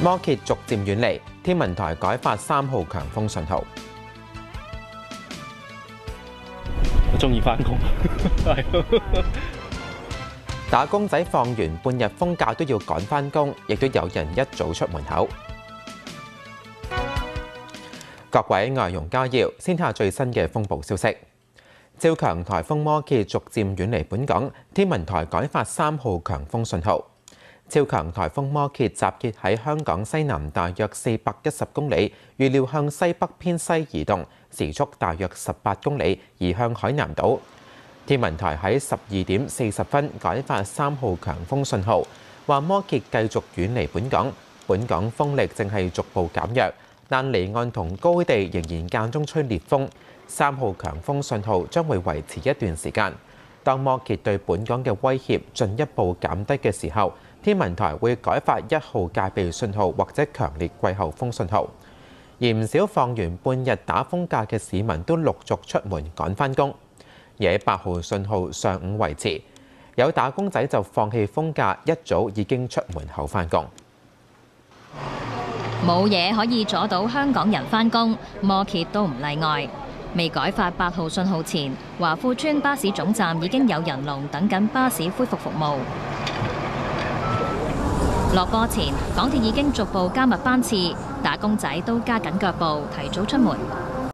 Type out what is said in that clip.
摩羯逐漸遠離，天文台改發3號強風信號。我中意返工，係。打工仔放完半日風假都要趕返工，亦都有人一早出門口。各位外傭家要，先睇下最新嘅風暴消息。超強颱風摩羯逐漸遠離本港，天文台改發3號強風信號。超強颱風摩羯集結喺香港西南大約410公里，預料向西北偏西移動，時速大約18公里，移向海南島。天文台喺12點40分改發3號強風信號，話摩羯繼續遠離本港，本港風力正係逐步減弱，但離岸同高地仍然間中吹烈風。3號強風信號將會維持一段時間。當摩羯對本港嘅威脅進一步減低嘅時候，天文台會改發1號戒備信號或者強烈季候風信號。而唔少放完半日打風假嘅市民都陸續出門趕返工。而喺8號信號上午維持，有打工仔就放棄風假，一早已經出門口返工。冇嘢可以阻到香港人返工，摩羯都唔例外。未改發8號信號前，華富邨巴士總站已經有人龍等緊巴士恢復服務。落波前，港鐵已經逐步加密班次，打工仔都加緊腳步，提早出門。